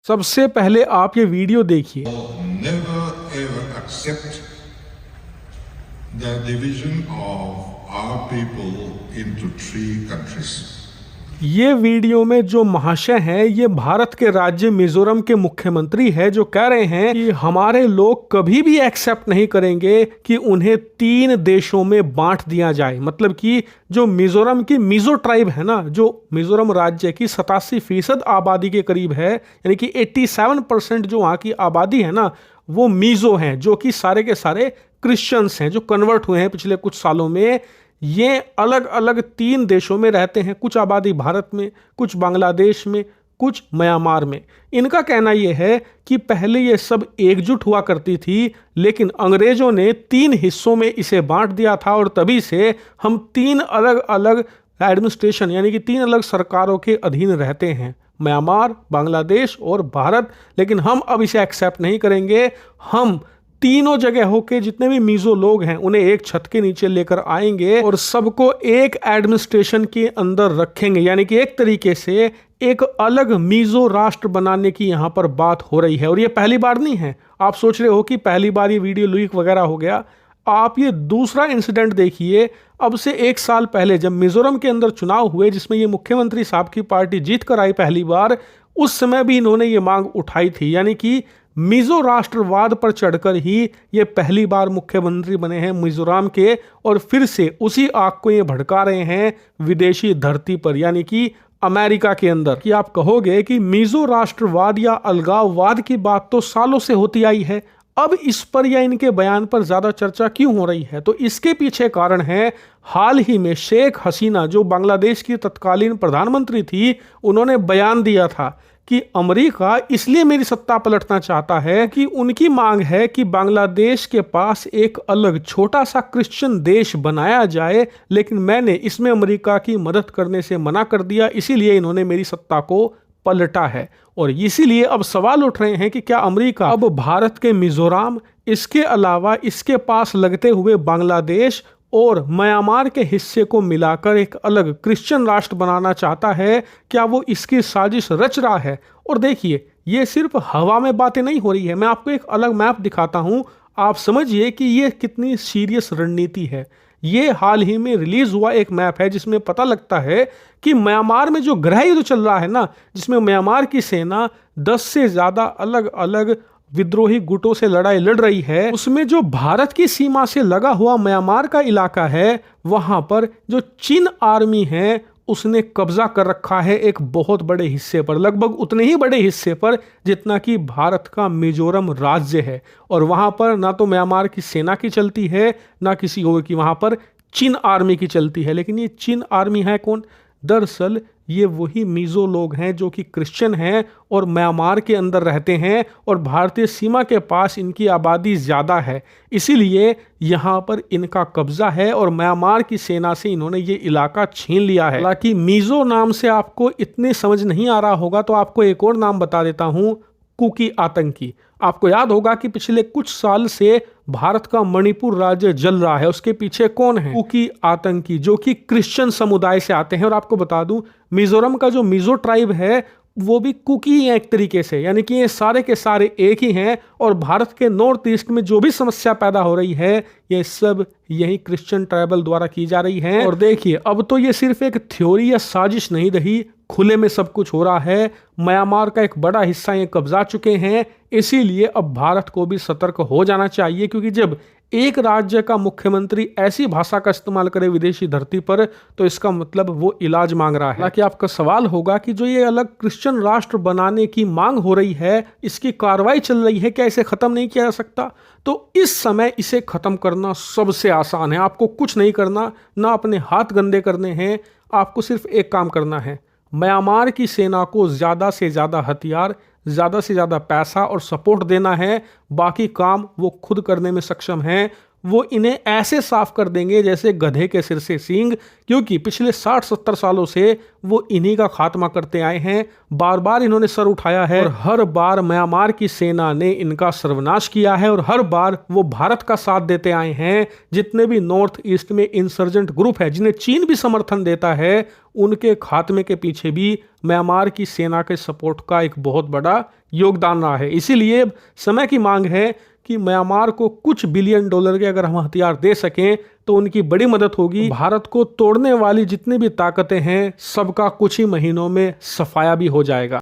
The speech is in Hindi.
सबसे पहले आप ये वीडियो देखिए। Never ever accept the division of our people into three countries. ये वीडियो में जो महाशय हैं ये भारत के राज्य मिजोरम के मुख्यमंत्री है, जो कह रहे हैं कि हमारे लोग कभी भी एक्सेप्ट नहीं करेंगे कि उन्हें 3 देशों में बांट दिया जाए। मतलब कि जो मिजोरम की मिजो ट्राइब है ना, जो मिजोरम राज्य की 87% आबादी के करीब है, यानी कि 87% जो वहाँ की आबादी है ना वो मिजो हैं, जो कि सारे के सारे क्रिश्चियंस हैं जो कन्वर्ट हुए हैं पिछले कुछ सालों में। ये अलग अलग 3 देशों में रहते हैं, कुछ आबादी भारत में, कुछ बांग्लादेश में, कुछ म्यांमार में। इनका कहना यह है कि पहले ये सब एकजुट हुआ करती थी, लेकिन अंग्रेजों ने 3 हिस्सों में इसे बांट दिया था और तभी से हम 3 अलग अलग एडमिनिस्ट्रेशन यानी कि 3 अलग सरकारों के अधीन रहते हैं, म्यांमार, बांग्लादेश और भारत। लेकिन हम अब इसे एक्सेप्ट नहीं करेंगे। हम तीनों जगह होके जितने भी मिजो लोग हैं उन्हें एक छत के नीचे लेकर आएंगे और सबको एक एडमिनिस्ट्रेशन के अंदर रखेंगे, यानी कि एक तरीके से एक अलग मिजो राष्ट्र बनाने की यहाँ पर बात हो रही है। और ये पहली बार नहीं है। आप सोच रहे हो कि पहली बार ये वीडियो लीक वगैरह हो गया। आप ये दूसरा इंसिडेंट देखिए। अब से 1 साल पहले जब मिजोरम के अंदर चुनाव हुए, जिसमें ये मुख्यमंत्री साहब की पार्टी जीत कर आई पहली बार, उस समय भी इन्होंने ये मांग उठाई थी। यानी कि मिजो राष्ट्रवाद पर चढ़कर ही ये पहली बार मुख्यमंत्री बने हैं मिजोरम के, और फिर से उसी आग को ये भड़का रहे हैं विदेशी धरती पर, यानी कि अमेरिका के अंदर। कि आप कहोगे कि मिजो राष्ट्रवाद या अलगाववाद की बात तो सालों से होती आई है, अब इस पर या इनके बयान पर ज्यादा चर्चा क्यों हो रही है? तो इसके पीछे कारण है हाल ही में शेख हसीना, जो बांग्लादेश की तत्कालीन प्रधानमंत्री थी, उन्होंने बयान दिया था कि अमेरिका इसलिए मेरी सत्ता पलटना चाहता है कि उनकी मांग है कि बांग्लादेश के पास एक अलग छोटा सा क्रिश्चियन देश बनाया जाए, लेकिन मैंने इसमें अमेरिका की मदद करने से मना कर दिया, इसीलिए इन्होंने मेरी सत्ता को पलटा है। और इसीलिए अब सवाल उठ रहे हैं कि क्या अमेरिका अब भारत के मिजोरम, इसके अलावा इसके पास लगते हुए बांग्लादेश और म्यांमार के हिस्से को मिलाकर एक अलग क्रिश्चियन राष्ट्र बनाना चाहता है? क्या वो इसकी साजिश रच रहा है? और देखिए, ये सिर्फ हवा में बातें नहीं हो रही है। मैं आपको एक अलग मैप दिखाता हूं, आप समझिए कि ये कितनी सीरियस रणनीति है। ये हाल ही में रिलीज हुआ एक मैप है जिसमें पता लगता है कि म्यांमार में जो गृह युद्ध चल रहा है ना, जिसमें म्यांमार की सेना 10 से ज्यादा अलग अलग विद्रोही गुटों से लड़ाई लड़ रही है, उसमें जो भारत की सीमा से लगा हुआ म्यांमार का इलाका है, वहां पर जो चीन आर्मी है उसने कब्जा कर रखा है एक बहुत बड़े हिस्से पर, लगभग उतने ही बड़े हिस्से पर जितना कि भारत का मिजोरम राज्य है। और वहां पर ना तो म्यांमार की सेना की चलती है, ना किसी और की, वहां पर चीन आर्मी की चलती है। लेकिन ये चीन आर्मी है कौन? दरअसल ये वही मिजो लोग हैं जो कि क्रिश्चियन हैं और म्यांमार के अंदर रहते हैं, और भारतीय सीमा के पास इनकी आबादी ज़्यादा है, इसीलिए यहाँ पर इनका कब्जा है और म्यांमार की सेना से इन्होंने ये इलाका छीन लिया है। हालांकि मिजो नाम से आपको इतने समझ नहीं आ रहा होगा, तो आपको एक और नाम बता देता हूँ, कुकी आतंकी। आपको याद होगा कि पिछले कुछ साल से भारत का मणिपुर राज्य जल रहा है, उसके पीछे कौन है? कुकी आतंकी, जो कि क्रिश्चियन समुदाय से आते हैं। और आपको बता दूं, मिजोरम का जो मिजो ट्राइब है वो भी कुकी है एक तरीके से, यानी कि ये सारे के सारे एक ही हैं। और भारत के नॉर्थ ईस्ट में जो भी समस्या पैदा हो रही है, ये सब यही क्रिश्चियन ट्राइबल द्वारा की जा रही है। और देखिए, अब तो ये सिर्फ एक थ्योरी या साजिश नहीं रही, खुले में सब कुछ हो रहा है। म्यांमार का एक बड़ा हिस्सा ये कब्जा चुके हैं, इसीलिए अब भारत को भी सतर्क हो जाना चाहिए, क्योंकि जब एक राज्य का मुख्यमंत्री ऐसी भाषा का इस्तेमाल करे विदेशी धरती पर, तो इसका मतलब वो इलाज मांग रहा है। हालांकि आपका सवाल होगा कि जो ये अलग क्रिश्चियन राष्ट्र बनाने की मांग हो रही है, इसकी कार्रवाई चल रही है, क्या इसे खत्म नहीं किया जा सकता? तो इस समय इसे खत्म करना सबसे आसान है। आपको कुछ नहीं करना, ना अपने हाथ गंदे करने हैं, आपको सिर्फ एक काम करना है, म्यांमार की सेना को ज़्यादा से ज़्यादा हथियार, ज़्यादा से ज़्यादा पैसा और सपोर्ट देना है। बाकी काम वो खुद करने में सक्षम हैं। वो इन्हें ऐसे साफ कर देंगे जैसे गधे के सिर से सींग, क्योंकि पिछले 60-70 सालों से वो इन्हीं का खात्मा करते आए हैं। बार बार इन्होंने सर उठाया है और हर बार म्यांमार की सेना ने इनका सर्वनाश किया है और हर बार वो भारत का साथ देते आए हैं। जितने भी नॉर्थ ईस्ट में इंसर्जेंट ग्रुप है जिन्हें चीन भी समर्थन देता है, उनके खात्मे के पीछे भी म्यांमार की सेना के सपोर्ट का एक बहुत बड़ा योगदान रहा है। इसीलिए समय की मांग है कि म्यांमार को कुछ बिलियन डॉलर के अगर हम हथियार दे सकें तो उनकी बड़ी मदद होगी। भारत को तोड़ने वाली जितनी भी ताकतें हैं सबका कुछ ही महीनों में सफाया भी हो जाएगा।